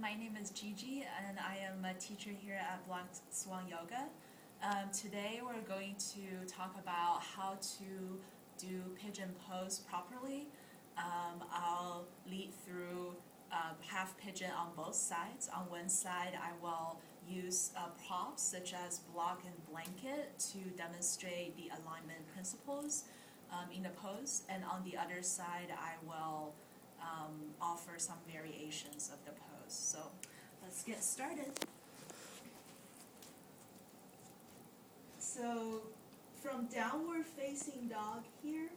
my name is Gigi, and I am a teacher here at Black Swan Yoga. Today we're going to talk about how to do pigeon pose properly. I'll lead through half pigeon on both sides. On one side, I will use props such as block and blanket to demonstrate the alignment principles in the pose, and on the other side, I will offer some variations of the pose. So let's get started. So from downward facing dog here,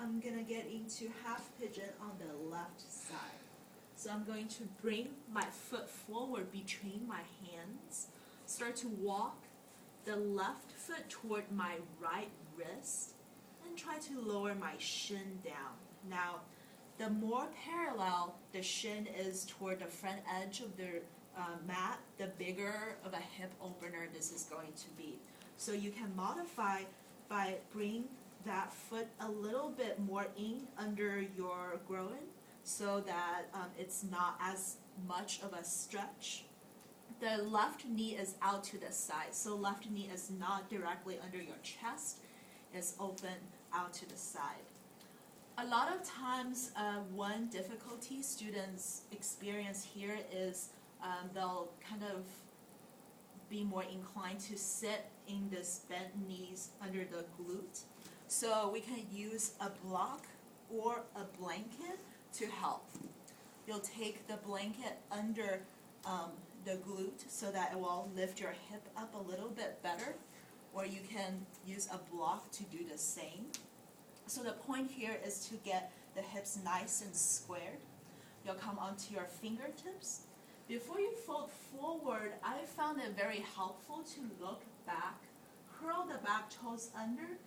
I'm gonna get into half pigeon on the left side. So I'm going to bring my foot forward between my hands, start to walk the left foot toward my right wrist, and try to lower my shin down. Now, the more parallel the shin is toward the front edge of the mat, the bigger of a hip opener this is going to be. So you can modify by bringing that foot a little bit more in under your groin so that it's not as much of a stretch. The left knee is out to the side, so left knee is not directly under your chest, it's open out to the side. A lot of times, one difficulty students experience here is they'll kind of be more inclined to sit in this bent knees under the glute. So we can use a block or a blanket to help. You'll take the blanket under the glute so that it will lift your hip up a little bit better, or you can use a block to do the same. So the point here is to get the hips nice and squared. You'll come onto your fingertips. Before you fold forward, I found it very helpful to look back, curl the back toes under,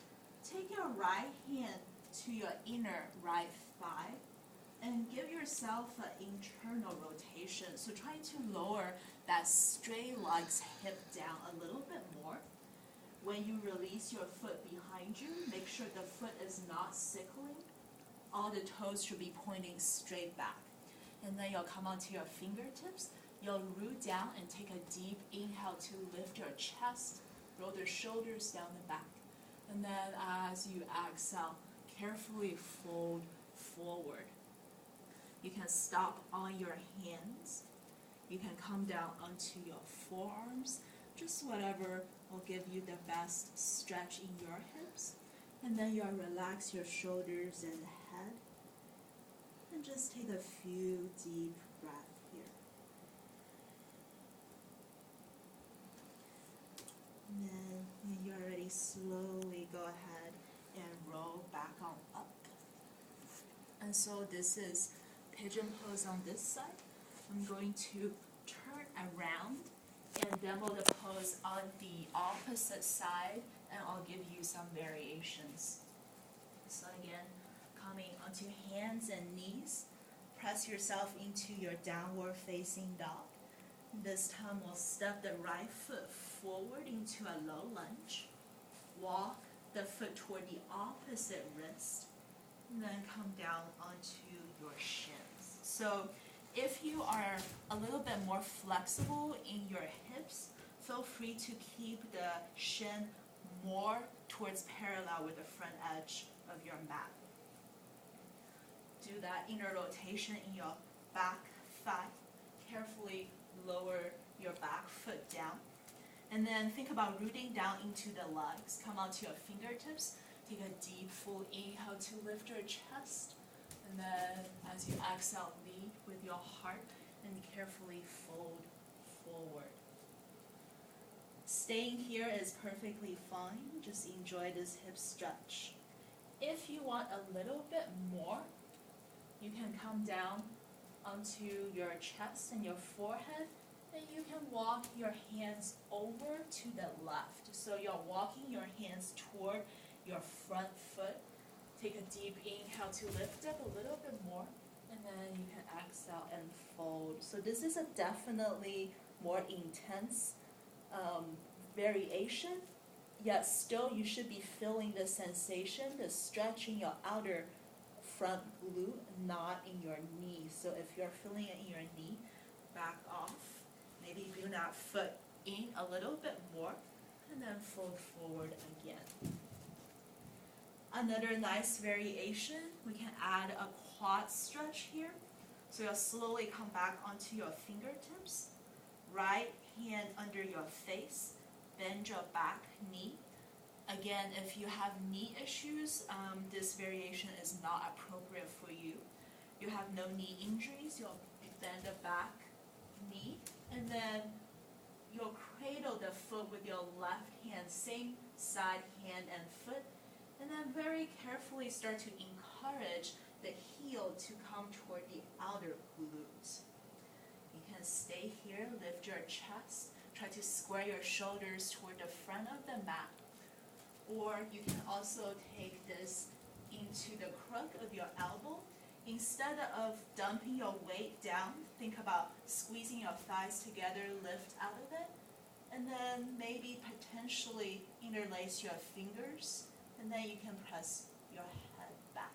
take your right hand to your inner right thigh, and give yourself an internal rotation. So try to lower that straight legs hip down a little bit more. When you release your foot behind you, make sure the foot is not sickling. All the toes should be pointing straight back. And then you'll come onto your fingertips. You'll root down and take a deep inhale to lift your chest, roll the shoulders down the back. And then as you exhale, carefully fold forward. You can stop on your hands. You can come down onto your forearms, just whatever will give you the best stretch in your hips. And then you'll relax your shoulders and head. And just take a few deep breaths here. And then when you're ready, slowly go ahead and roll back on up. And so this is pigeon pose on this side. I'm going to turn around and demo the pose on the opposite side, and I'll give you some variations. So again, coming onto hands and knees, press yourself into your downward facing dog. This time we'll step the right foot forward into a low lunge, walk the foot toward the opposite wrist, and then come down onto your shins. So if you are a little bit more flexible in your hips, feel free to keep the shin more towards parallel with the front edge of your mat. Do that inner rotation in your back thigh. Carefully lower your back foot down. And then think about rooting down into the legs. Come onto your fingertips. Take a deep full inhale to lift your chest. And then as you exhale, lead with your heart and carefully fold forward. Staying here is perfectly fine. Just enjoy this hip stretch. If you want a little bit more, you can come down onto your chest and your forehead, and you can walk your hands over to the left. So you're walking your hands toward your front foot. Take a deep inhale to lift up a little bit more, and then you can exhale and fold. So this is a definitely more intense variation, yet still you should be feeling the sensation, the stretch in your outer front glute, not in your knee. So if you're feeling it in your knee, back off. Maybe bring that foot in a little bit more, and then fold forward again. Another nice variation, we can add a quad stretch here. So you'll slowly come back onto your fingertips, right hand under your face, bend your back knee. Again, if you have knee issues, this variation is not appropriate for you. You have no knee injuries, you'll bend the back knee, and then you'll cradle the foot with your left hand, same side hand and foot, and then very carefully start to encourage the heel to come toward the outer glutes. You can stay here, lift your chest, try to square your shoulders toward the front of the mat. Or you can also take this into the crook of your elbow. Instead of dumping your weight down, think about squeezing your thighs together, lift out of it, and then maybe potentially interlace your fingers, and then you can press your head back.